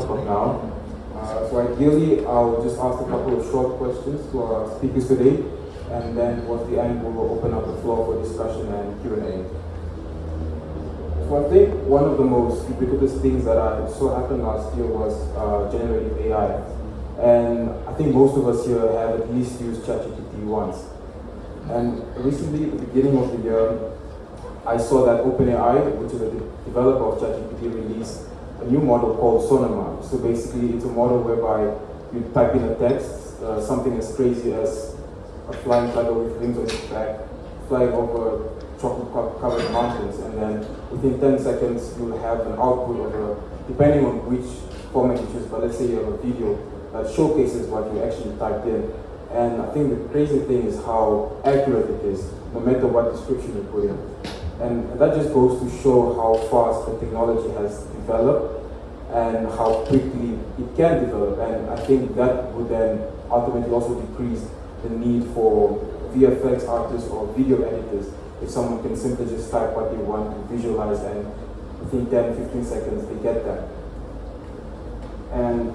from now. So ideally, I'll just ask a couple of short questions to our speakers today, and then towards the end, we will open up the floor for discussion and Q&A. So I think one of the most ubiquitous things that I saw happen last year was generative AI. And I think most of us here have at least used ChatGPT once. And recently, at the beginning of the year, I saw that OpenAI, which is a developer of ChatGPT, released a new model called Sonoma. So basically, it's a model whereby you type in a text, something as crazy as a flying tiger with wings on its back, flying over chocolate-covered mountains, and then within 10 seconds, you'll have an output of depending on which format you choose, but let's say you have a video that showcases what you actually typed in. And I think the crazy thing is how accurate it is, no matter what description you put in. And that just goes to show how fast the technology has developed and how quickly it can develop. And I think that would then ultimately also decrease the need for VFX artists or video editors if someone can simply just type what they want to visualize and within 10, 15 seconds they get that. And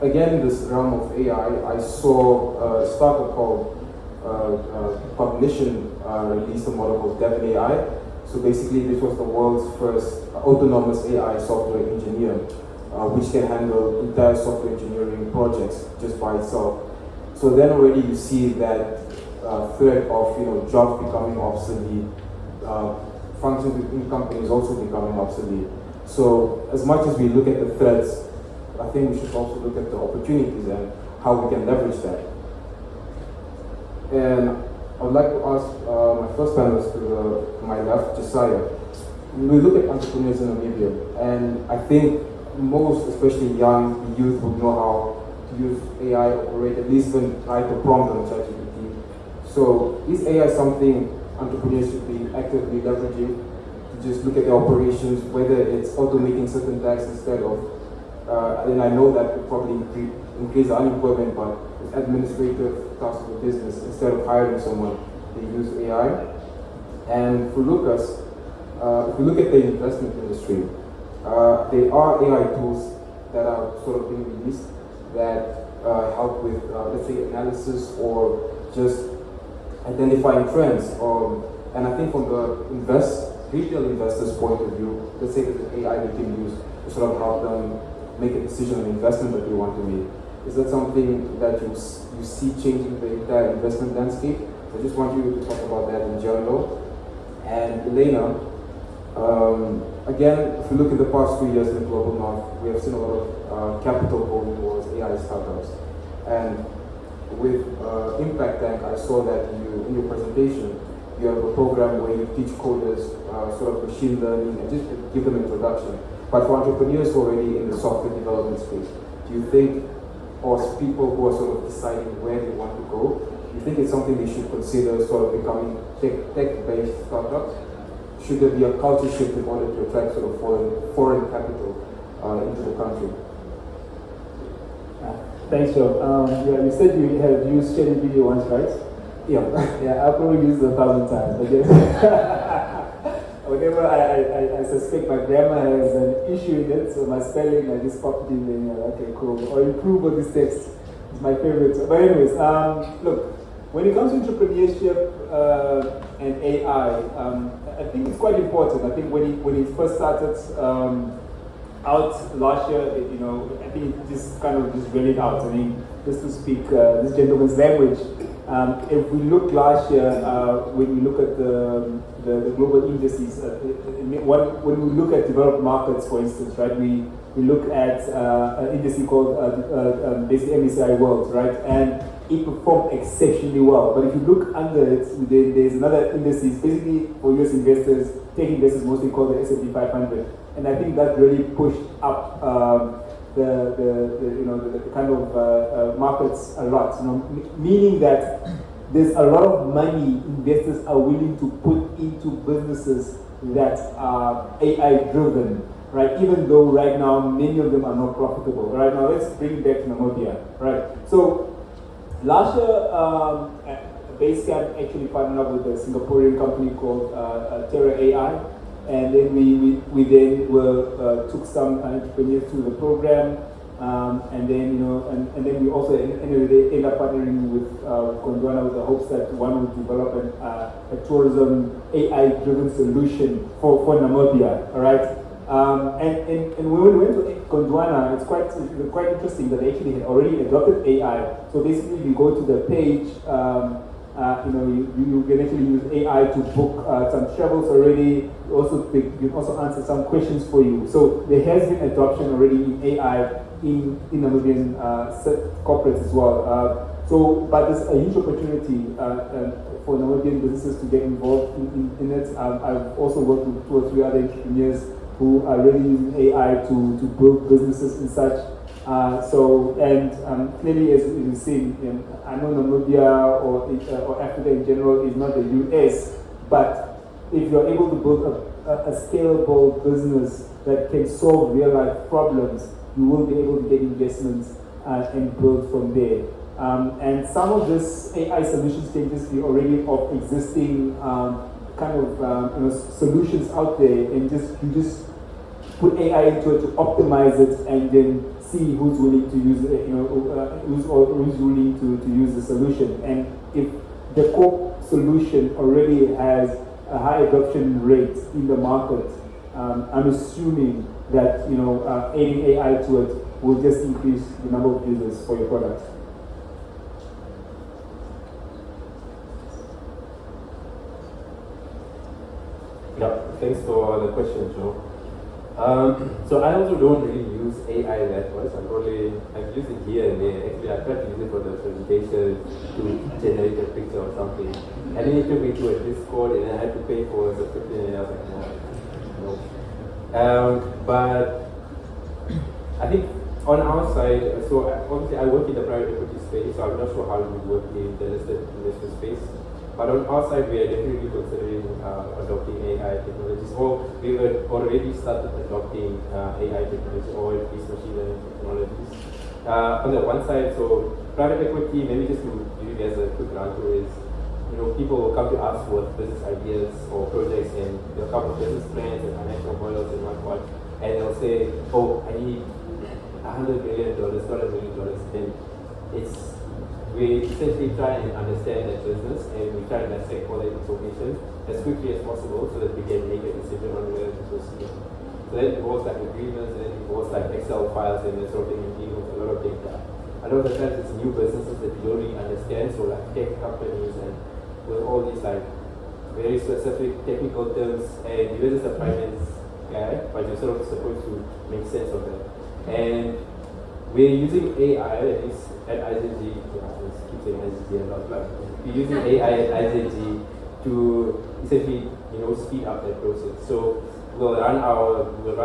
again, in this realm of AI, I saw a startup called Cognition released a model called Devon AI. So basically, this was the world's first autonomous AI software engineer, which can handle entire software engineering projects just by itself. So then already you see that threat of jobs becoming obsolete, functions within companies also becoming obsolete. So as much as we look at the threats, I think we should also look at the opportunities and how we can leverage that. And I would like to ask my first panelist to my left, Josiah. We look at entrepreneurs in Namibia, and I think most, especially young youth, would know how to use AI or at least even write a prompt on ChatGPT. So is AI something entrepreneurs should be actively leveraging to just look at the operations, whether it's automating certain tasks instead of and I know that would probably increase unemployment, but with administrative tasks of the business, instead of hiring someone, they use AI. And for Lucas, if we look at the investment industry, there are AI tools that are sort of being released that help with, let's say, analysis or just identifying trends. And I think from the retail investors' point of view, let's say that the AI they can use to sort of help them make a decision on investment that they want to make. Is that something that you see changing the entire investment landscape? So I just want you to talk about that in general. And Elena, again, if you look at the past 3 years in the global north, we have seen a lot of capital going towards AI startups. And with Impact Tank, I saw that in your presentation, you have a program where you teach coders sort of machine learning and just give them introduction. But for entrepreneurs already in the software development space, do you think, or people who are sort of deciding where they want to go, do you think it's something they should consider sort of becoming tech-based startups? Should there be a culture shift in order to attract sort of foreign capital into the country? Thanks, Joe. You said you have used ChatGPT once, right? Yeah. Yeah, I've probably used it 1,000 times. Okay. Whenever I suspect my grammar has an issue in it, so my spelling, I just pop it in there, okay, cool. Or improve on this text. It's my favorite. But anyways, look, when it comes to entrepreneurship and AI, I think it's quite important. I think when it first started out last year, I think it just kind of just read it out. I mean, just to speak this gentleman's language, if we look last year, when we look at the global indices, when we look at developed markets, for instance, right, we look at an index called basically MSCI World, right, and it performed exceptionally well. But if you look under it, there's another index, basically for US investors, tech investors mostly called the S&P 500, and I think that really pushed up the kind of markets a lot, meaning that there's a lot of money investors are willing to put into businesses that are AI driven, right? Even though right now many of them are not profitable. Right now, let's bring it back to Namibia, right? So last year, Basecamp actually partnered up with a Singaporean company called Terra AI, And then we then took some entrepreneurs through the program. And then and then we also at the end of the day end up partnering with Gondwana with the hopes that one would develop a tourism AI-driven solution for Namibia. All right. And when we went to Gondwana, it's quite interesting that they actually had already adopted AI. So basically, you go to the page. You can actually use AI to book some travels already. You can also answer some questions for you. So there has been adoption already in AI in Namibian corporates as well. But there's a huge opportunity for Namibian businesses to get involved in it. I've also worked with 2 or 3 other entrepreneurs who are really using AI to build businesses and such. Clearly, as you've seen, I know Namibia or Africa in general is not the US, but if you're able to build a scalable business that can solve real life problems, you will be able to get investments and build from there. And some of this AI solutions can just be already of existing solutions out there, and you just put AI into it to optimize it, and then see who's willing to use it, who's willing to use the solution. And if the core solution already has a high adoption rate in the market, I'm assuming that adding AI to it will just increase the number of users for your product. Yeah, thanks for the question, Joe. So I also don't really use AI that much. I've used it here and there. Actually, I tried to use it for the presentation to generate a picture or something. And then it took me to a Discord, and I had to pay for a subscription, and I was like, no. But I think on our side, so obviously I work in the private equity space, so I'm not sure how it would work in the listed investor space. But on our side, we are definitely considering adopting AI technologies, or we have already started adopting AI technology, or at least machine learning technologies. On the one side, so private equity, maybe just to give you guys a quick run through is, people will come to us with business ideas or projects, and they'll come with business plans and financial models and whatnot, and they'll say, oh, I need $100 million, not $1 million, and we essentially try and understand that business, and we try and dissect all that information as quickly as possible so that we can make a decision on whether to proceed. So that involves like agreements, and it involves like Excel files and that sort of thing, and dealing with a lot of data. A lot of the times it's new businesses that you don't really understand, so like tech companies and with all these like very specific technical terms, and you're just a finance guy, but you're sort of supposed to make sense of it. And we're using AI, at least at IZG, I keep saying IZG a lot, but we're using AI at IZG to essentially, speed up that process. So we'll run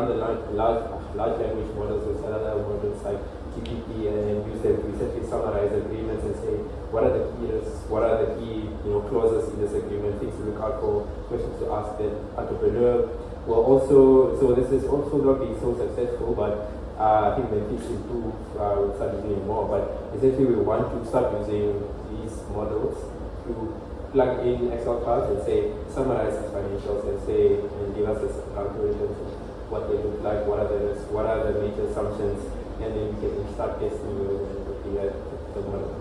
the large language models with other models like GPT, and use them to essentially summarize agreements and say what are the key risks, what are the key clauses in this agreement, things to look out for, questions to ask the entrepreneur. So this is also not being so successful, but I think when things improve, we'll start using it more. But essentially, we want to start using these models to plug in Excel files and say, summarize these financials and give us this calculations of what they look like, what are the risks, what are the major assumptions, and then we can start testing those and looking at the model.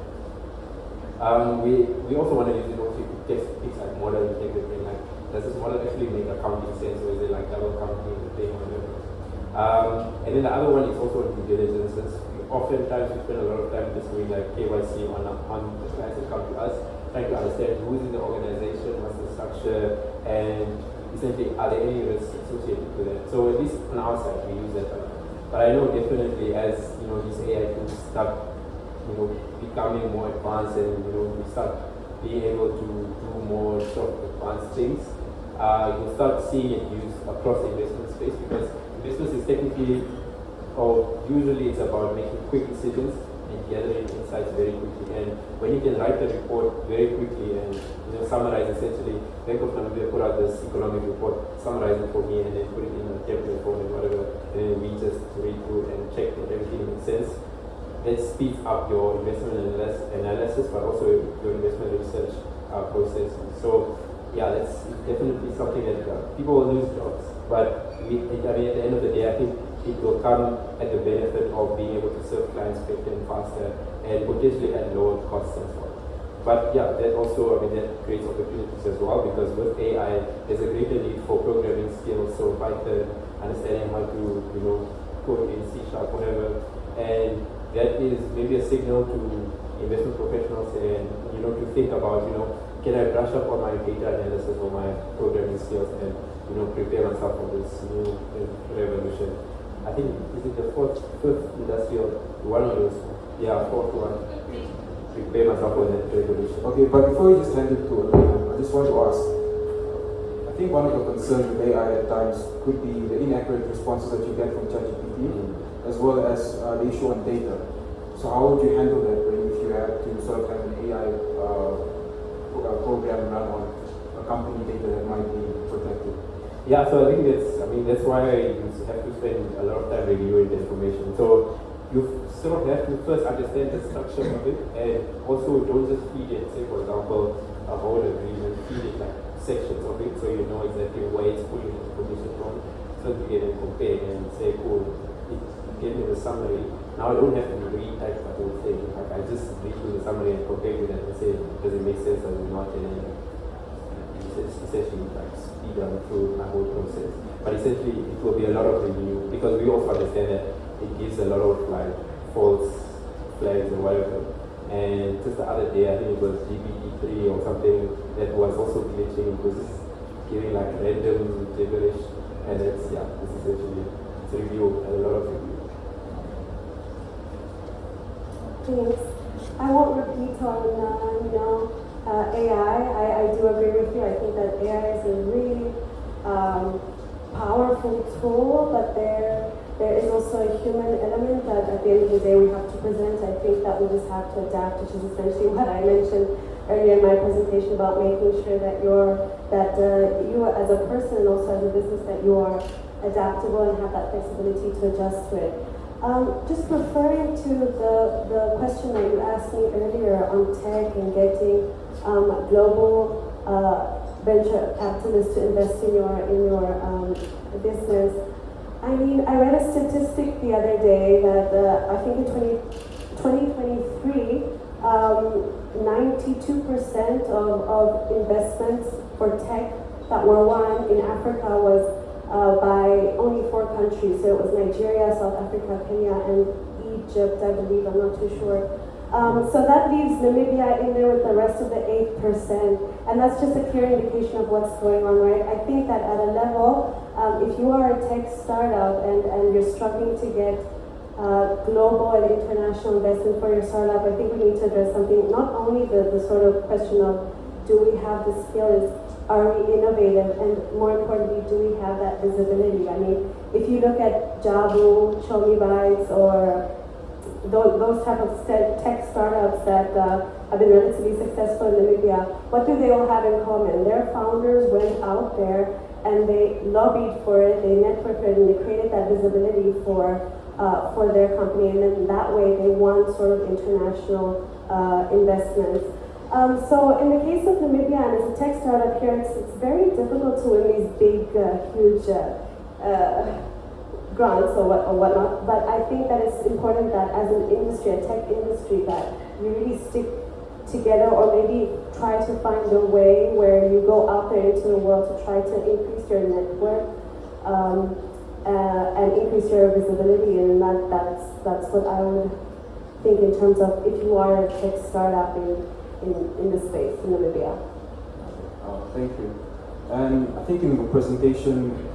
We also want to use it also to test things like model integrity, like does this model actually make accounting sense, or is it like double counting the thing or whatever? And then the other one is also due diligences. Oftentimes we spend a lot of time just doing like KYC on the clients that come to us, trying to understand who's in the organization, what's the structure, and essentially are there any risks associated with it. So at least on our side we use that a lot. But I know definitely as these AI tools start becoming more advanced, and we start being able to do more sort of advanced things, you'll start seeing it used across the investment space, because business is technically, or usually it's about making quick decisions and gathering insights very quickly. And when you can write the report very quickly and summarize, essentially, Bank of Namibia put out this economic report, summarize it for me, and then put it in a template form and whatever, and then we just read through and check that everything makes sense. It speeds up your investment analysis, but also your investment research process. So yeah, that's definitely something that people will lose jobs. But I mean, at the end of the day, I think it will come at the benefit of being able to serve clients quicker and faster and potentially at lower costs as well. But yeah, that also, I mean, that creates opportunities as well, because with AI, there's a greater need for programming skills, so Python, understanding how to, code in C#, whatever, and that is maybe a signal to investment professionals and, to think about, can I brush up on my data analysis or my programming skills and, prepare myself for this new revolution. I think, is it the fifth industrial, one of those? Yeah, fourth one. Prepare myself for that revolution. Okay, but before you just hand it to Olivia, I just want to ask, I think one of the concerns with AI at times could be the inaccurate responses that you get from ChatGPT, as well as the issue on data. So how would you handle that if you have to sort of have an AI program run on a company data that might be protected? Yeah, so I think that's why you have to spend a lot of time reviewing the information. So you sort of have to first understand the structure of it, and also don't just feed it, say for example, a whole agreement, feed it like sections of it so you know exactly where it's pulling information from, so you can compare and say, cool, it gave me the summary. Now I don't have to retype the whole thing. Like I just read through the summary and compare with it and say, does it make sense, does it not, and then essentially like speed on through my whole process. But essentially it will be a lot of review, because we also understand that it gives a lot of like false flags or whatever. And just the other day, I think it was GPT-3 or something that was also glitching. It was just giving like random gibberish, and it's essentially it's a review, a lot of review. Thanks. I won't repeat on AI. I do agree with you. I think that AI is a really powerful tool, but there is also a human element that at the end of the day we have to present. I think that we just have to adapt, which is essentially what I mentioned earlier in my presentation about making sure that you as a person and also as a business, that you are adaptable and have that flexibility to adjust to it. Just referring to the question that you asked me earlier on tech and getting global venture capitalists to invest in your business. I mean, I read a statistic the other day that I think in 2023, 92% of investments for tech that were won in Africa was by only 4 countries. So it was Nigeria, South Africa, Kenya, and Egypt, I believe. I'm not too sure. So that leaves Namibia in there with the rest of the 8%, and that's just a clear indication of what's going on, right? I think that at a level, if you are a tech startup and you're struggling to get global and international investment for your startup, I think we need to address something, not only the sort of question of do we have the skills, are we innovative, and more importantly, do we have that visibility? I mean, if you look at Jabu, Show Me Bites, or those type of tech startups that have been relatively successful in Namibia, what do they all have in common? Their founders went out there and they lobbied for it, they networked it, and they created that visibility for their company, and then that way they won sort of international investments. So in the case of Namibia, and as a tech startup here, it's very difficult to win these big, huge grants or whatnot, but I think that it's important that as an industry, a tech industry, that you really stick together, or maybe try to find a way where you go out there into the world to try to increase your network and increase your visibility, and that's what I would think in terms of if you are a tech startup in the space in Namibia. Thank you. And I think in the presentation,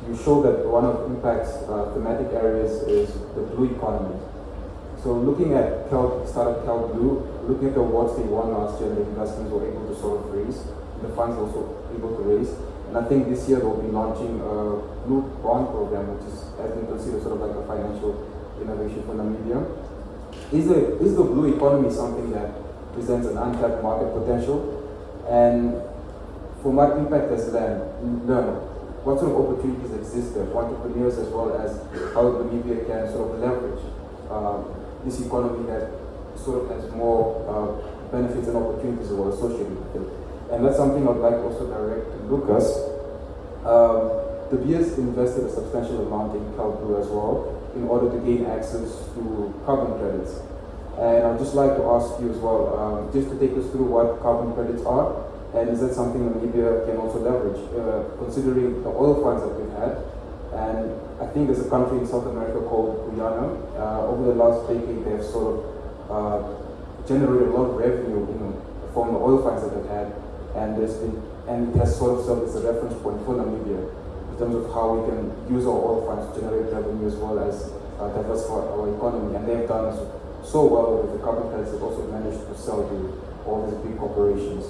you show that one of Impact's thematic areas is the blue economy. So looking at startup CalBlue, looking at the awards they won last year, the investments were able to sort of raise, the funds also able to raise. And I think this year they'll be launching a blue bond program, which has been considered sort of like a financial innovation for Namibia. Is the blue economy something that presents an untapped market potential? And from what Impact has learned, what sort of opportunities exist there for entrepreneurs, as well as how Namibia can sort of leverage this economy that sort of has more benefits and opportunities that are associated with it? And that's something I'd like also direct Lucas, the BS invested a substantial amount in CalBlue as well in order to gain access to carbon credits. And I'd just like to ask you as well, just to take us through what carbon credits are, and is that something Namibia can also leverage, considering the oil funds that we've had. And I think there's a country in South America called Guyana. Over the last decade, they've sort of generated a lot of revenue, from the oil funds that they've had, and it has sort of served as a reference point for Namibia in terms of how we can use our oil funds to generate revenue as well as diversify our economy. And they've done so well with the carbon credits. They've also managed to sell to all these big corporations.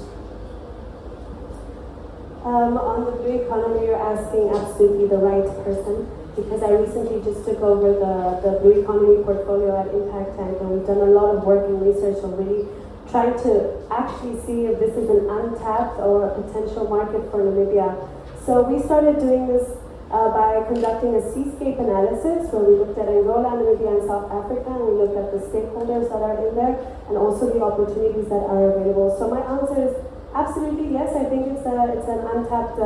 On the blue economy, you're asking absolutely the right person, because I recently just took over the blue economy portfolio at Impact Tank, and we've done a lot of work and research on really trying to actually see if this is an untapped or a potential market for Namibia. So we started doing this by conducting a seascape analysis where we looked at Angola, Namibia, and South Africa, and we looked at the stakeholders that are in there and also the opportunities that are available. So my answer is absolutely yes. I think it's an untapped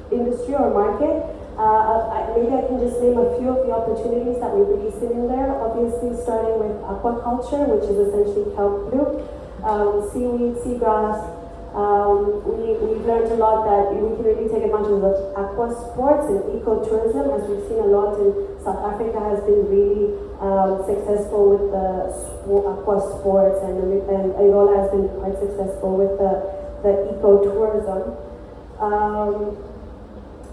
industry or market. Maybe I can just name a few of the opportunities that we really see in there. Obviously, starting with aquaculture, which is essentially kelp blue, seaweed, seagrass. We've learned a lot that we can really take advantage of aqua sports and ecotourism, as we've seen a lot in South Africa has been really successful with the aqua sports, and Angola has been quite successful with the ecotourism.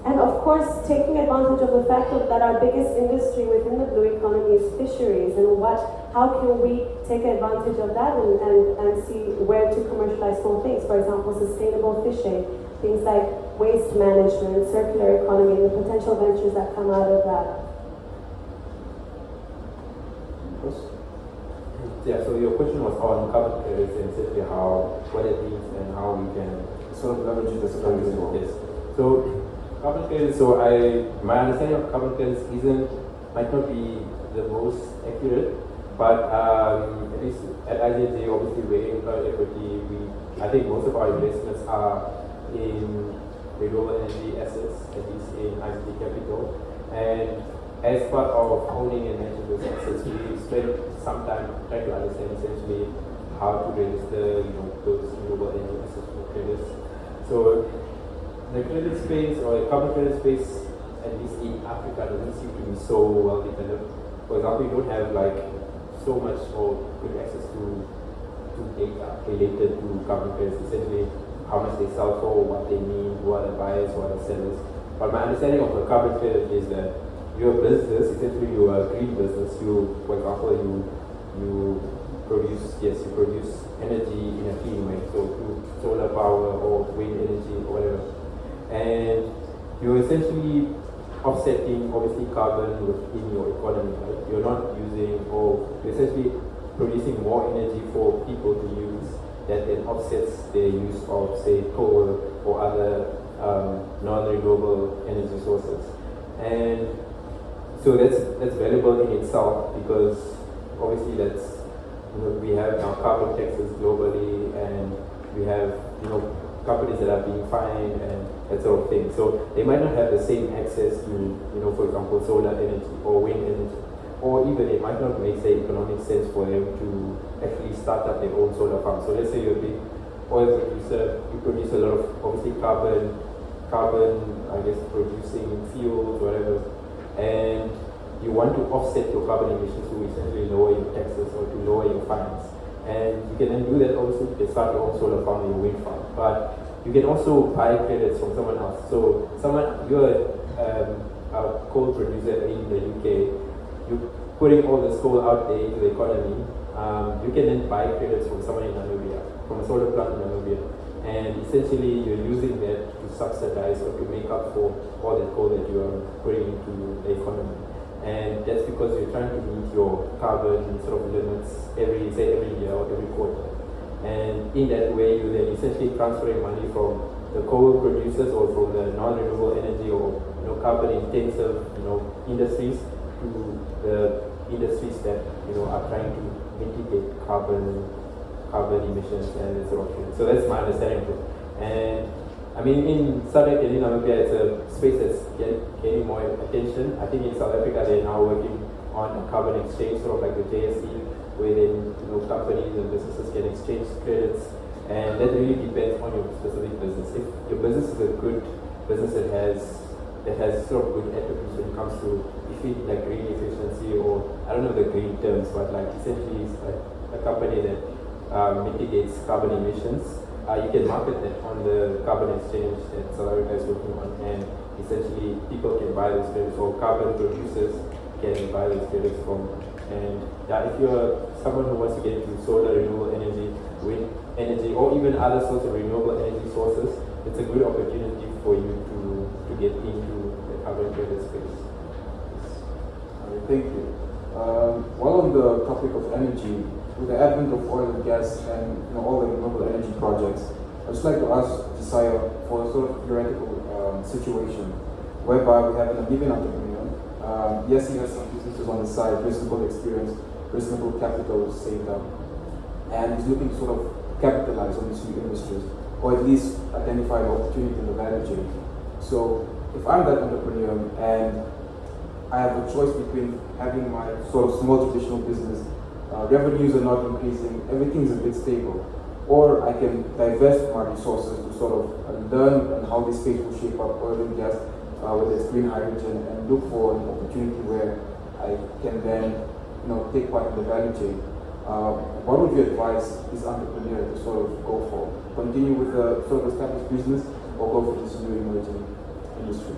And of course, taking advantage of the fact that our biggest industry within the blue economy is fisheries, and how can we take advantage of that and see where to commercialize more things. For example, sustainable fishing, things like waste management, circular economy, and the potential ventures that come out of that. Yeah, so your question was on carbon credits and essentially what it means and how we can Sort of leverage it as a country as well. Yes. So carbon credits, my understanding of carbon credits might not be the most accurate, but at least at IJJ, obviously we're in private equity. I think most of our investments are in renewable energy assets, at least in ICT capital. And as part of owning and managing those assets, we spent some time trying to understand essentially how to register, those renewable energy assets for credits. So the credit space or the carbon credit space, at least in Africa, doesn't seem to be so well developed. For example, you don't have so much or good access to data related to carbon credits, essentially how much they sell for, what they mean, who are the buyers, who are the sellers. But my understanding of a carbon credit is that you're a business, essentially you're a green business. For example, you produce energy in a clean way, so through solar power or wind energy or whatever. And you're essentially offsetting, obviously, carbon within your economy, right? You're not you're essentially producing more energy for people to use that then offsets their use of, say, coal or other non-renewable energy sources. And so that's valuable in itself, because obviously we have now carbon taxes globally, and we have companies that are being fined and that sort of thing. So they might not have the same access to for example, solar energy or wind energy, or even it might not make economic sense for them to actually start up their own solar farm. So let's say you're a big oil producer, you produce a lot of obviously carbon producing fuels, whatever, and you want to offset your carbon emissions to essentially lower your taxes or to lower your fines. And you can then do that also, you can start your own solar farm or your wind farm. But you can also buy credits from someone else. So you're a coal producer in the UK, you're putting all this coal out there into the economy, you can then buy credits from someone in Namibia, from a solar plant in Namibia. And essentially you're using that to subsidize or to make up for all that coal that you are putting into the economy. And that's because you're trying to meet your carbon sort of limits every year or every quarter. And in that way, you then essentially transferring money from the coal producers or from the non-renewable energy or carbon-intensive industries to the industries that are trying to mitigate carbon emissions and that sort of thing. So that's my understanding of it. And I mean, in SADC and in Namibia, it's a space that's gaining more attention. I think in South Africa, they're now working on a carbon exchange, sort of like the JSE, where then companies and businesses can exchange credits, and that really depends on your specific business. If your business is a good business that has sort of good attributes when it comes to like green efficiency, or I don't know the green terms, but like essentially it's a company that mitigates carbon emissions. You can market that on the carbon exchange that South Africa is working on, and essentially people can buy those credits, or carbon producers can buy those credits from. And if you're someone who wants to get into solar, renewable energy, wind energy, or even other sorts of renewable energy sources, it's a good opportunity for you to get into the carbon credit space. Thank you. While on the topic of energy, with the advent of oil and gas and all the renewable energy projects, I'd just like to ask Josiah for a sort of theoretical situation whereby we have an Namibian entrepreneur. Yes, he has some businesses on the side, reasonable experience, reasonable capital saved up, and he's looking to sort of capitalize on these new industries, or at least identify the opportunity in the value chain. So if I'm that entrepreneur and I have a choice between having my sort of small traditional business, revenues are not increasing, everything's a bit stable, or I can divest my resources to sort of learn on how this space will shape up, oil and gas, whether it's green hydrogen, and look for an opportunity where I can then take part in the value chain. What would you advise this entrepreneur to sort of go for? Continue with the sort of established business, or go for this new emerging industry?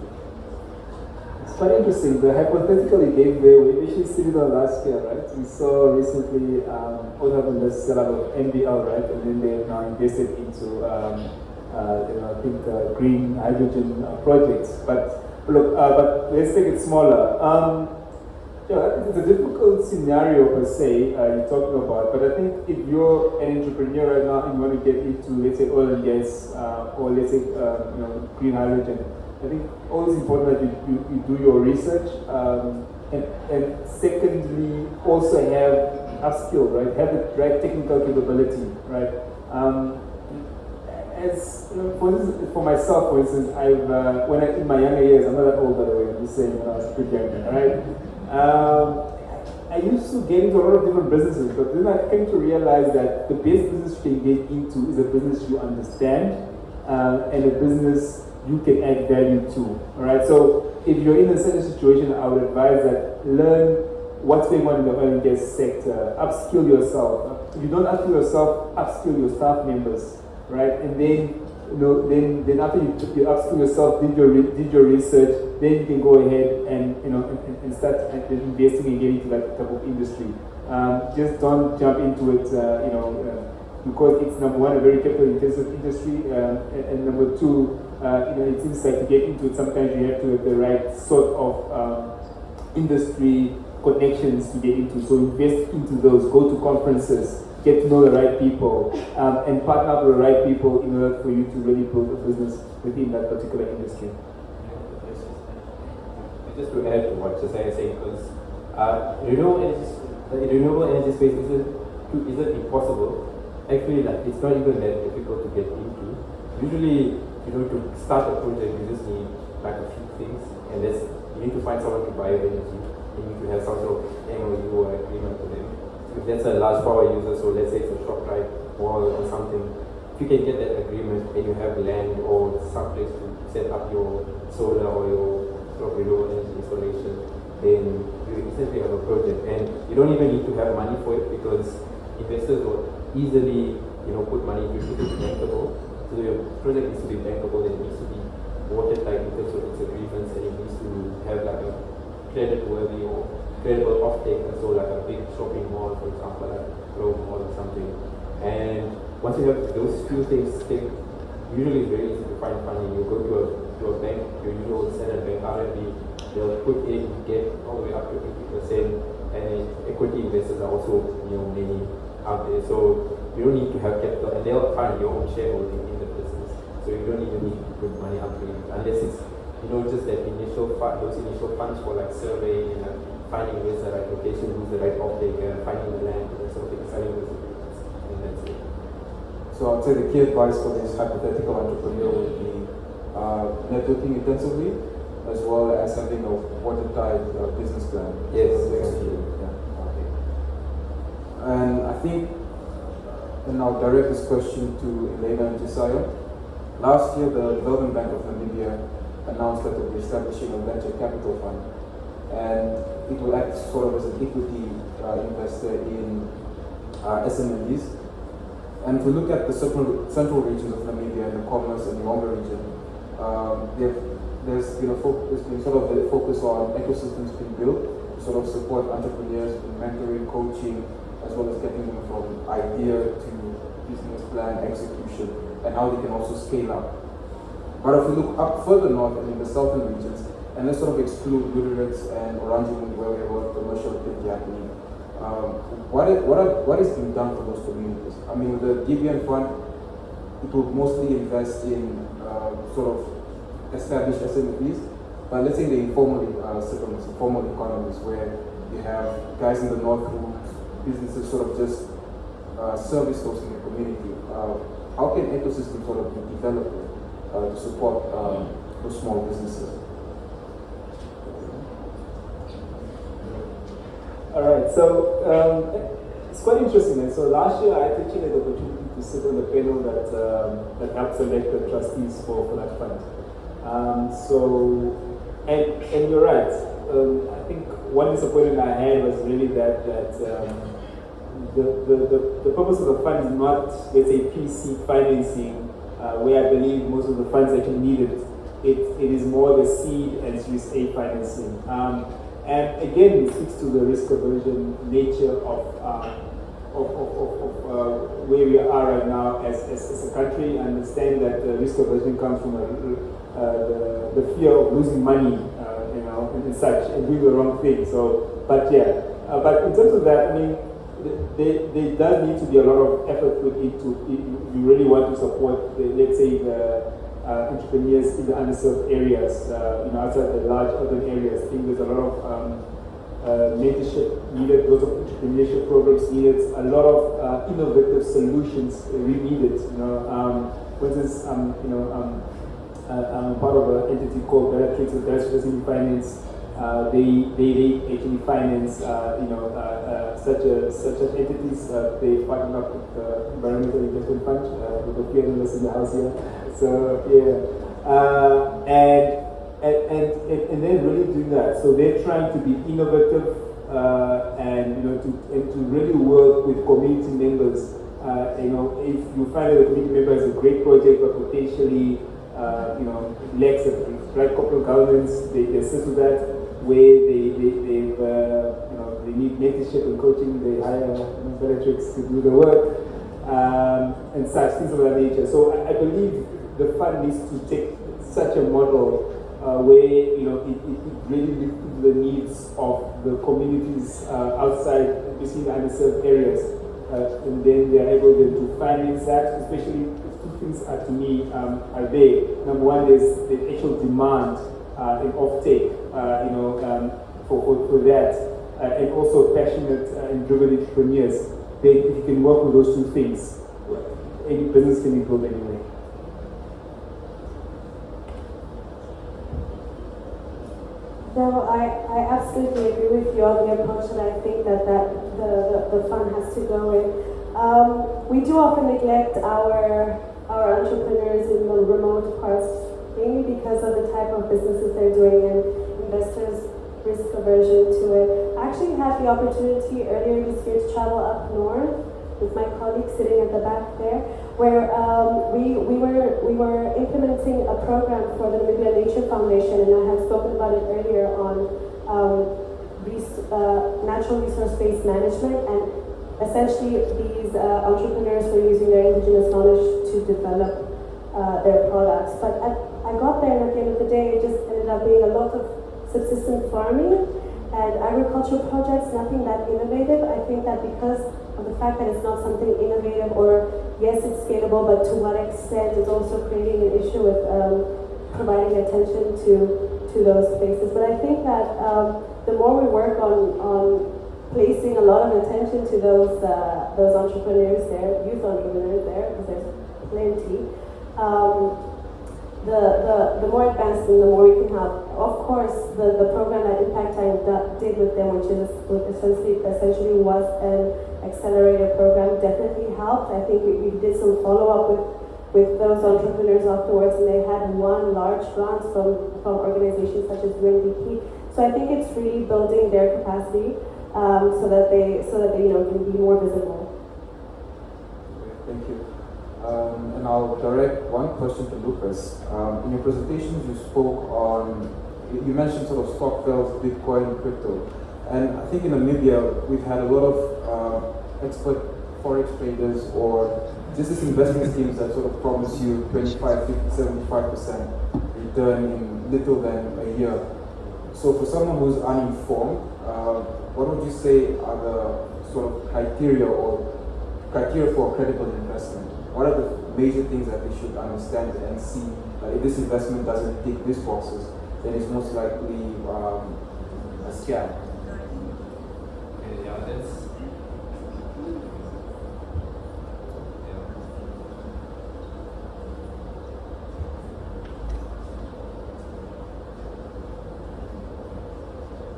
It's quite interesting. The hypothetical you gave there, we actually seen it on last year, right? We saw recently what happened with the setup of NBL, right? And then they have now invested into, I think, green hydrogen projects. But look, but let's take it smaller. It's a difficult scenario per se you're talking about, but I think if you're an entrepreneur right now and you want to get into, let's say, oil and gas, or let's say, green hydrogen, I think always important that you do your research, and secondly, also have upskill, right? Have the right technical capability, right? For myself, for instance, I've when in my younger years, I'm not that old by the way, I'm just saying when I was pretty young, right? I used to get into a lot of different businesses, but then I came to realize that the best business you can get into is a business you understand, and a business you can add value to. All right. So if you're in a certain situation, I would advise that learn what's going on in the oil and gas sector, upskill yourself. If you don't upskill yourself, upskill your staff members, right? And then then after you upskill yourself, did your research, then you can go ahead and and start investing and getting into that type of industry. Just don't jump into it, because it's number one, a very capital intensive industry, and number two, it seems like to get into it, sometimes you have to have the right sort of industry connections to get into. So invest into those, go to conferences, get to know the right people, and partner up with the right people in order for you to really build a business within that particular industry. Just to add to what Josiah is saying, because renewable energy space isn't impossible. Actually, it's not even that difficult to get into. Usually, to start a project, you just need a few things, and you need to find someone to buy your energy. You need to have some sort of MOU or agreement with them. If that's a large power user, so let's say it's a ShopRite wall or something, if you can get that agreement and you have land or some place to set up your solar or your sort of renewable energy installation, then you essentially have a project, and you don't even need to have money for it, because investors will easily put money into it. It's bankable. So your project needs to be bankable, it needs to be watertight in terms of its agreements, and it needs to have a credit-worthy or credible offtake, so a big shopping mall, for example, like Grove Mall or something. And once you have those few things, usually it's very easy to find funding. You go to a bank, your usual standard bank, RMB, they'll put in, get all the way up to 80%, and equity investors are also many out there. So you don't need to have capital, and they'll find your own shareholding in the business. So you don't even need to put money up to it, unless it's just that those initial funds for surveying and finding where's the right location, who's the right offtaker, finding the land, and sort of thing, selling those agreements, and that's it. So I'd say the key advice for this hypothetical entrepreneur would be networking intensively, as well as having a watertight business plan. Yes. To execute. Yeah. Okay. And I think, and I'll direct this question to Elena and Josiah. Last year, the Development Bank of Namibia announced that they'll be establishing a venture capital fund, and it will act sort of as an equity investor in SMEs. And if we look at the central regions of Namibia and the Commerce and the Yomba region, there's been sort of a focus on ecosystems being built to sort of support entrepreneurs in mentoring, coaching, as well as getting them from idea to business plan execution, and how they can also scale up. But if we look up further north and in the southern regions, and let's sort of exclude Lüderitz and Oranjemund, where we have a lot of commercial activity happening, what is being done for those communities? I mean, the DBN fund, it will mostly invest in sort of established SMEs, but let's say the informal settlements, informal economies, where you have guys in the north who businesses sort of just service those in the community. How can ecosystems sort of be developed to support those small businesses? All right, so it's quite interesting. And so last year I actually had the opportunity to sit on the panel that helped select the trustees for that fund. And you're right. I think one disappointment I had was really that the purpose of the fund is not, let's say, PC financing, where I believe most of the funds actually needed. It is more the seed and Series A financing. And again, it speaks to the risk aversion nature of where we are right now as a country. I understand that the risk aversion comes from the fear of losing money, and such, and doing the wrong thing. So, but in terms of that, I mean, there does need to be a lot of effort put into if you really want to support, let's say, the entrepreneurs in the underserved areas, outside the large urban areas. I think there's a lot of mentorship needed, lots of entrepreneurship programs needed, a lot of innovative solutions really needed. For instance, I'm part of an entity called Bellatrix and Finance. They actually finance such entities. They partner up with the Environmental Investment Fund, with the few analysts in the house here. So and they're really doing that. So they're trying to be innovative and to really work with community members. If you find that the community member has a great project but potentially lacks the right corporate governance, they assist with that. Where they need mentorship and coaching, they hire Bellatrix to do the work and such things of that nature. So I believe the fund needs to take such a model where it really looks to the needs of the communities outside, especially the underserved areas, and then they are able to finance that. Especially two things to me are there. Number one is the actual demand and offtake, for that, and also passionate and driven entrepreneurs. If you can work with those two things, any business can be built anyway. No, I absolutely agree with you on the approach, and I think that the fund has to go in. We do often neglect our entrepreneurs in the remote parts, mainly because of the type of businesses they're doing and investors' risk aversion to it. I actually had the opportunity earlier this year to travel up north with my colleagues sitting at the back there, where we were implementing a program for the Namibia Nature Foundation, and I had spoken about it earlier on natural resource-based management, and essentially these entrepreneurs were using their indigenous knowledge to develop their products. But I got there, and at the end of the day, it just ended up being a lot of subsistence farming and agricultural projects, nothing that innovative. I think that because of the fact that it's not something innovative, or yes, it's scalable, but to what extent, it's also creating an issue with providing attention to those places. But I think that the more we work on placing a lot of attention to those entrepreneurs there, youth entrepreneurs there, because there's plenty, the more advanced and the more we can help. Of course, the program that Impact Time did with them, which is essentially was an accelerator program, definitely helped. I think we did some follow-up with those entrepreneurs afterwards, and they had won large grants from organizations such as UNDP. So I think it's really building their capacity so that they can be more visible. Thank you. And I'll direct one question to Lucas. In your presentations, you mentioned sort of stock bells, Bitcoin, crypto. And I think in Namibia, we've had a lot of expert forex traders or just these investment schemes that sort of promise you 25, 50, 75% return in little than a year. So for someone who's uninformed, what would you say are the sort of criteria for credible investment? What are the major things that they should understand and see? If this investment doesn't tick these boxes, then it's most likely a scam. Yeah, that's.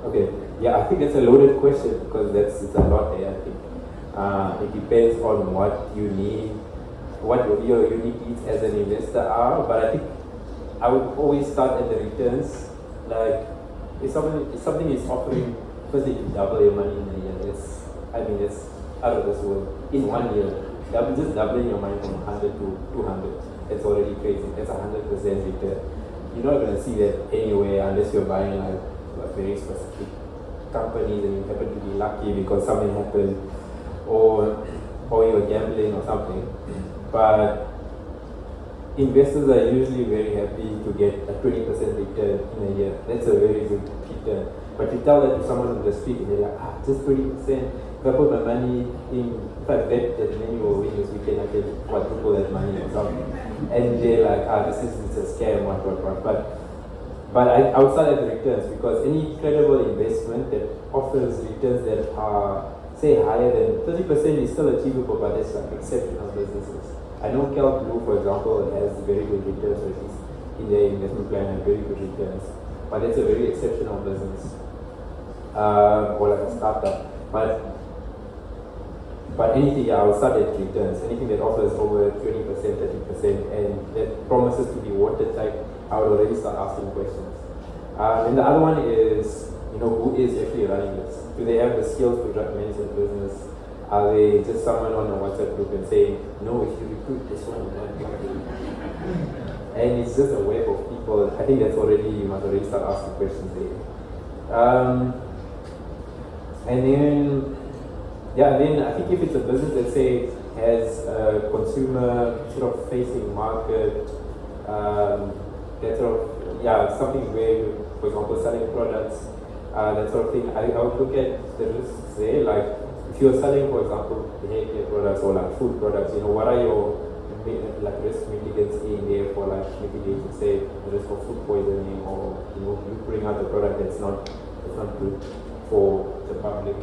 Okay, yeah, I think it's a loaded question because it's a lot there, I think. It depends on what you need, what your unique needs as an investor are, but I think I would always start at the returns. Like, if something is offering, firstly, to double your money in a year, it's out of this world. In 1 year, just doubling your money from 100 to 200, it's already crazy. That's 100% return. You're not going to see that anywhere unless you're buying like a very specific companies and you happen to be lucky because something happened, or you're gambling or something. But investors are usually very happy to get a 20% return in a year. That's a very good return. But you tell that to someone on the street and they're like, just 20%. If I put my money in, if I bet that many will win this weekend, I can quadruple that money or something. And they're like, this is a scam, what. But I would start at the returns because any credible investment that offers returns that are, say, higher than 30% is still achievable, but it's like exceptional businesses. I know Cal Blue, for example, has very good returns, or at least in their investment plan have very good returns. But it's a very exceptional business, or like a startup. But anything, I will start at returns. Anything that offers over 20%, 30%, and that promises to be watertight, I would already start asking questions. And the other one is, who is actually running this? Do they have the skills to manage a business? Are they just someone on a WhatsApp group and saying, no, if you recruit this one, you might be able to. And it's just a web of people. I think you must already start asking questions there. And then I think if it's a business that say has a consumer sort of facing market, that sort of, something where, for example, selling products, that sort of thing, I would look at the risks there. Like if you're selling, for example, hair care products or like food products, what are your risk mitigants in there for like mitigating, say, the risk of food poisoning, or you bring out a product that's not good for the public.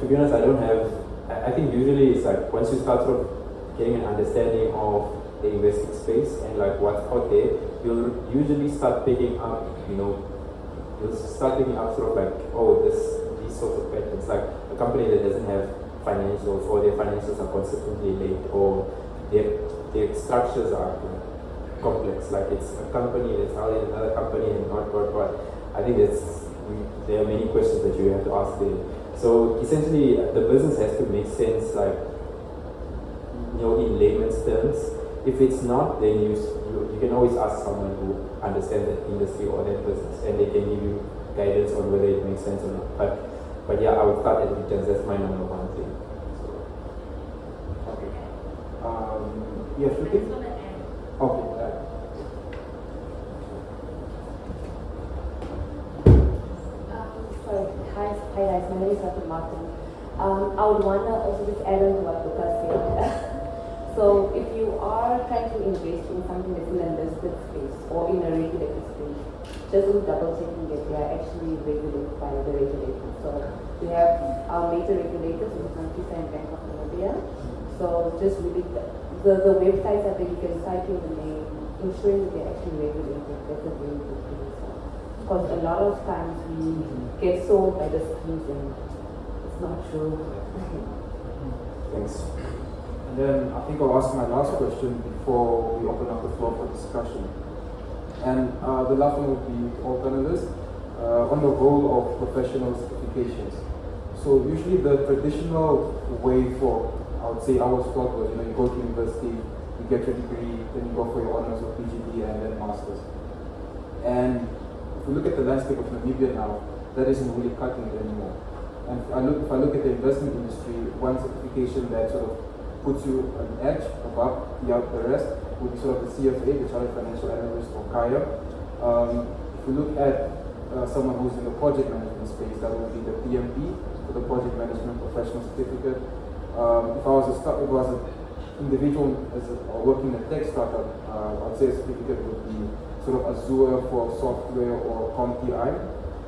To be honest, I don't have. I think usually it's like once you start sort of getting an understanding of the investing space and like what's out there, you'll usually start picking up. You'll start picking up sort of like, these sorts of patterns. Like a company that doesn't have financials, or their financials are consistently late, or their structures are complex. Like it's a company that's held in another company and not what. I think there are many questions that you have to ask there. So essentially, the business has to make sense, like, in layman's terms. If it's not, then you can always ask someone who understands that industry or that business, and they can give you guidance on whether it makes sense or not. But yeah, I would start at returns. That's my number one thing. Okay. Yes, Ruthie? Okay. Hi guys, my name is Dr. Martin. I would want to also just add on to what Lucas said. So if you are trying to invest in something that's in a listed space or in a regulated space, just double checking that they are actually regulated by the regulators. So we have our major regulators, which is NAFISA and Bank of Namibia. So just really the websites that you can type in the name, ensuring that they're actually regulated. That's a very good thing. Because a lot of times we get sold by the schemes and it's not true. Thanks. And then I think I'll ask my last question before we open up the floor for discussion. And the last one would be all panelists on the role of professional certifications. So usually the traditional way for, I would say, our thought was, you go to university, you get your degree, then you go for your honors or PhD and then masters. And if we look at the landscape of Namibia now, that isn't really cutting it anymore. And if I look at the investment industry, one certification that sort of puts you an edge above the rest would be sort of the CFA, the Chartered Financial Analyst, or KAYA. If we look at someone who's in the project management space, that would be the PMP, so the Project Management Professional Certificate. If I was an individual working in a tech startup, I'd say a certificate would be sort of Azure for software or CompTI.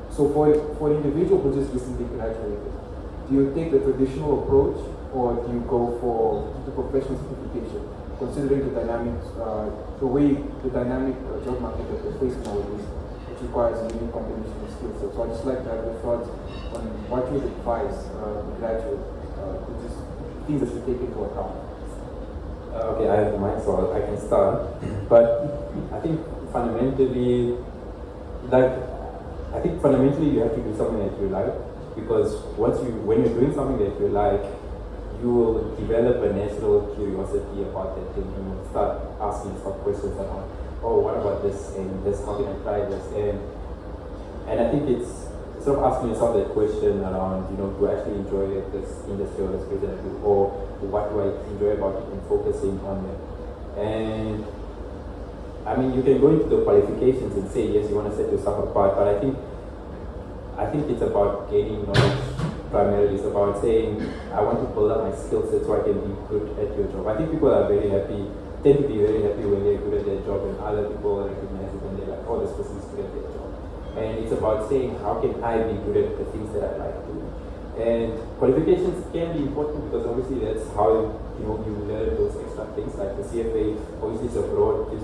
So for an individual who just recently graduated, do you take the traditional approach or do you go for the professional certification, considering the dynamics, the way the dynamic job market that we're facing nowadays, which requires a unique combination of skill sets? So I'd just like to have your thoughts on what you would advise the graduate, which is things that should take into account. Okay, I have the mic, so I can start. But I think fundamentally, you have to do something that you like, because when you're doing something that you like, you will develop a natural curiosity about that thing. You will start asking yourself questions around, oh, what about this and this? How can I try this? And I think it's sort of asking yourself that question around, do I actually enjoy this industry or this space that I do, or what do I enjoy about it and focusing on it. And I mean, you can go into the qualifications and say, yes, you want to set yourself apart, but I think it's about gaining knowledge primarily. It's about saying, I want to build up my skill set so I can be good at your job. I think people are tend to be very happy when they're good at their job, and other people recognize it and they're like, oh, this person is good at their job. And it's about saying, how can I be good at the things that I like to do? And qualifications can be important because obviously that's how you learn those extra things. Like the CFA obviously gives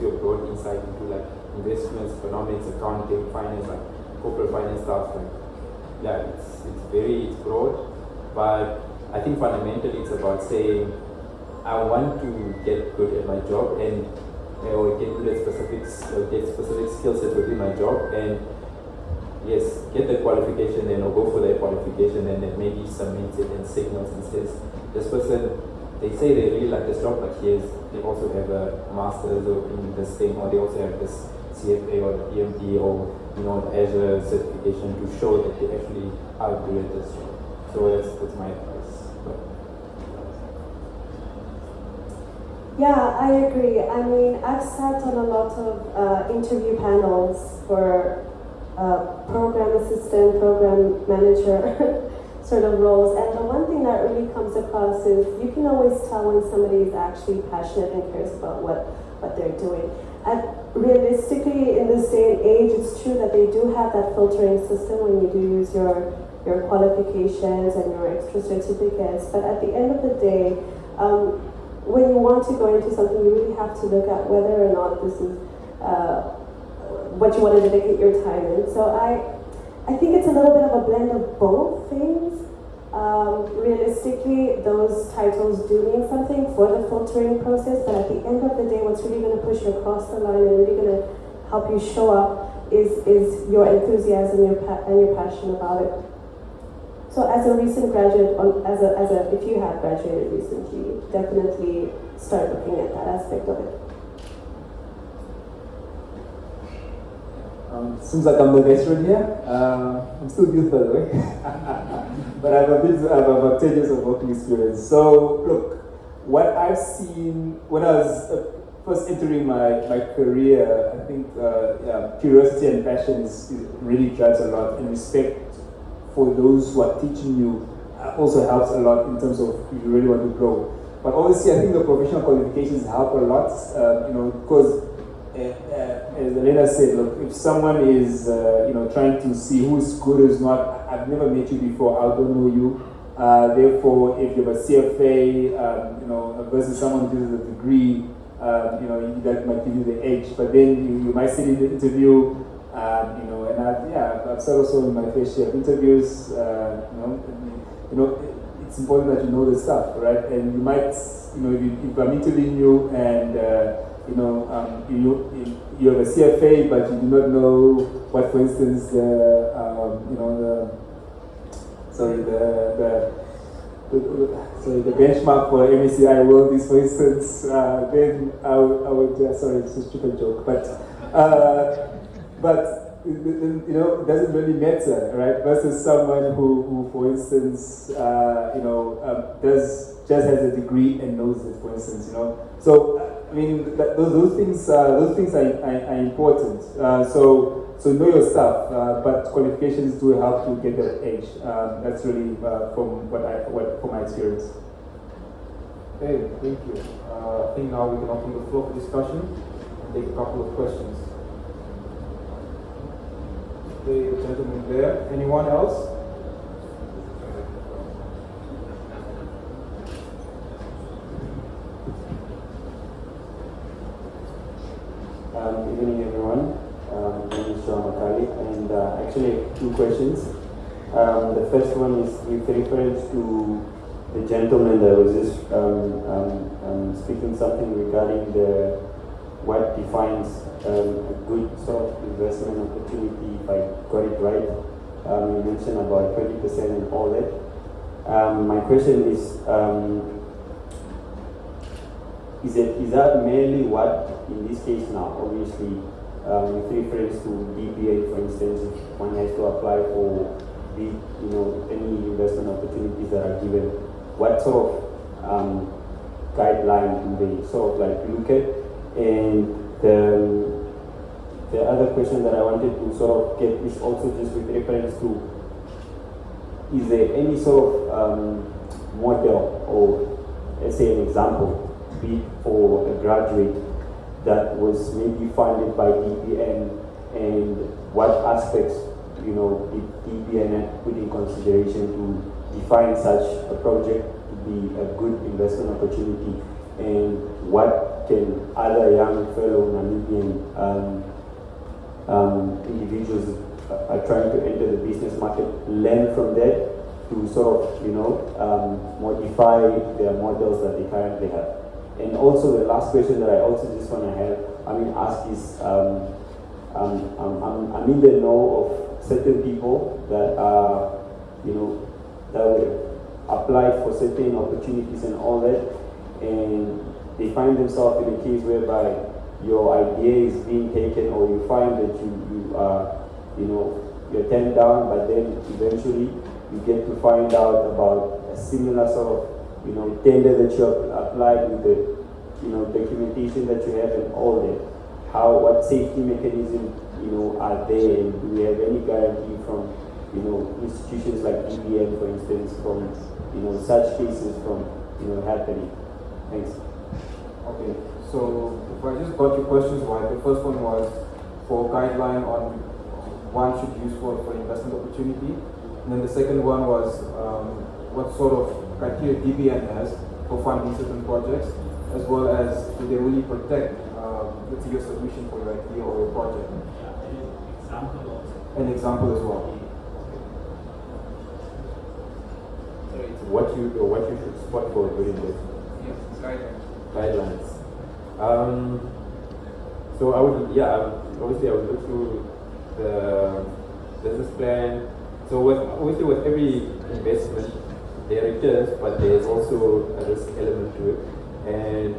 you a broad insight into like investments, economics, accounting, finance, like corporate finance stuff. Like, yeah, it's broad, but I think fundamentally it's about saying, I want to get good at my job and or get good at specific skill sets within my job, and yes, get the qualification and or go for the qualification and then maybe submit it and signals and says, this person, they say they really like this job, but they also have a master's in this thing, or they also have this CFA or the PMP or the Azure certification to show that they actually are good at this job. So that's my advice. Yeah, I agree. I mean, I've sat on a lot of interview panels for program assistant, program manager sort of roles, and the one thing that really comes across is you can always tell when somebody is actually passionate and cares about what they're doing. And realistically, in this day and age, it's true that they do have that filtering system when you do use your qualifications and your extra certificates, but at the end of the day, when you want to go into something, you really have to look at whether or not this is what you want to dedicate your time in. So I think it's a little bit of a blend of both things. Realistically, those titles do mean something for the filtering process, but at the end of the day, what's really going to push you across the line and really going to help you show up is your enthusiasm and your passion about it. So as a recent graduate, if you have graduated recently, definitely start looking at that aspect of it. Seems like I'm the veteran here. I'm still youth, by the way. But I have about 10 years of working experience. So, look, what I've seen when I was first entering my career, I think curiosity and passion is really drives a lot, and respect for those who are teaching you also helps a lot in terms of if you really want to grow. But obviously, I think the professional qualifications help a lot, because as Elena said, look, if someone is trying to see who's good or who's not, I've never met you before, I don't know you, Therefore, if you have a CFA, versus someone who uses a degree, that might give you the edge. But then you might sit in the interview, and I've said also in my first year of interviews, it's important that you know the stuff, right? And you might, if I'm interviewing you and you have a CFA, but you do not know what, for instance, the benchmark for MSCI World is, for instance, then I would sorry, it's a stupid joke, but it doesn't really matter, right? Versus someone who for instance, just has a degree and knows it, for instance, So, I mean, those things are important. So know your stuff, but qualifications do help to get that edge. That's really from my experience. Okay, thank you. I think now we can open the floor for discussion and take a couple of questions. Okay, the gentleman there. Anyone else? Good evening, everyone. My name is Sean Makali, and actually two questions. The first one is with reference to the gentleman that was just speaking something regarding what defines a good sort of investment opportunity, if I got it right. You mentioned about 20% and all that. My question is that mainly what, in this case now, obviously, with reference to DPA, for instance, if one has to apply for any investment opportunities that are given, what sort of guideline do they sort of like look at? And the other question that I wanted to sort of get is also just with reference to, is there any sort of model, or let's say an example, be it for a graduate that was maybe funded by DPN, and what aspects did DPN put in consideration to define such a project to be a good investment opportunity, and what can other young fellow Namibian individuals are trying to enter the business market learn from that to sort of modify their models that they currently have. And also the last question that I also just want to ask is, I'm in the know of certain people that are, that will apply for certain opportunities and all that, and they find themselves in a case whereby your idea is being taken, or you find that you are, you're turned down, but then eventually you get to find out about a similar sort of tender that you have applied with the, documentation that you have and all that. What safety mechanism, are there, and do we have any guarantee from, institutions like DBN, for instance, from, such cases from, happening? Thanks. Okay, so if I just got your questions right, the first one was for guideline on one should use for investment opportunity, and then the second one was what sort of criteria DBN has for funding certain projects, as well as do they really protect your solution for your idea or your project. An example as well. So it's what you should spot for good investment. Yes, Guidelines. So I would look through the business plan. So with every investment, there are returns, but there's also a risk element to it. And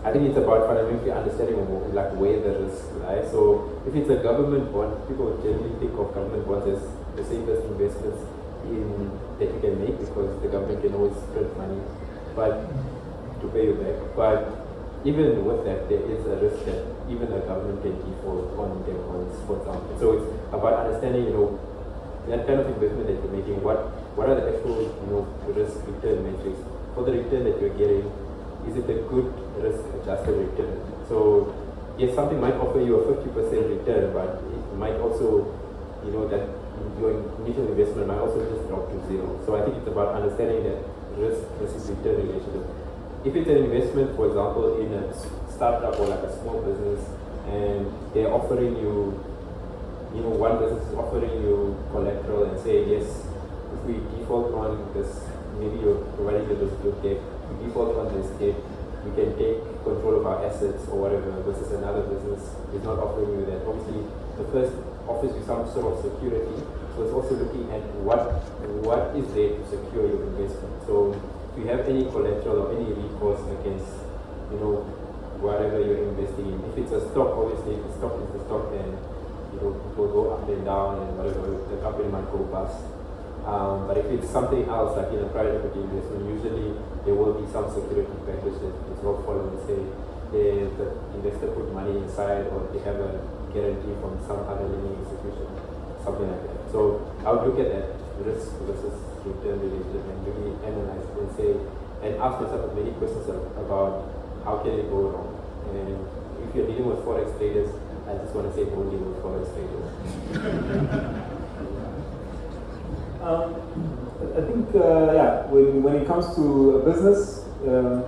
I think it's about fundamentally understanding where the risks lie. So if it's a government bond, people generally think of government bonds as the safest investments that you can make, because the government can always print money to pay you back. But even with that, there is a risk that even a government can default on their bonds, for example. So it's about understanding, that kind of investment that you're making, what are the actual, risk return metrics for the return that you're getting. Is it a good risk-adjusted return? So, yes, something might offer you a 50% return, but it might also, that your initial investment might also just drop to zero. So I think it's about understanding that risk versus return relationship. If it's an investment, for example, in a startup or like a small business, and they're offering you, one business is offering you collateral and say, yes, if we default on this, maybe you're providing the business with debt, we default on this debt, we can take control of our assets or whatever, versus another business is not offering you that. Obviously, the first offers you some sort of security, so it's also looking at what is there to secure your investment. So if you have any collateral or any recourse against, whatever you're investing in. If it's a stock, obviously, if the stock is the stock, then it will go up and down and whatever, the company might go bust. But if it's something else, like in a private equity investment, usually there will be some security package that is not following. Say the investor put money inside, or they have a guarantee from some other lending institution, something like that. So I would look at that risk versus return relationship and really analyze it and say, and ask myself many questions about how can it go wrong. And if you're dealing with forex traders, I just want to say don't deal with forex traders. I think, when it comes to a business,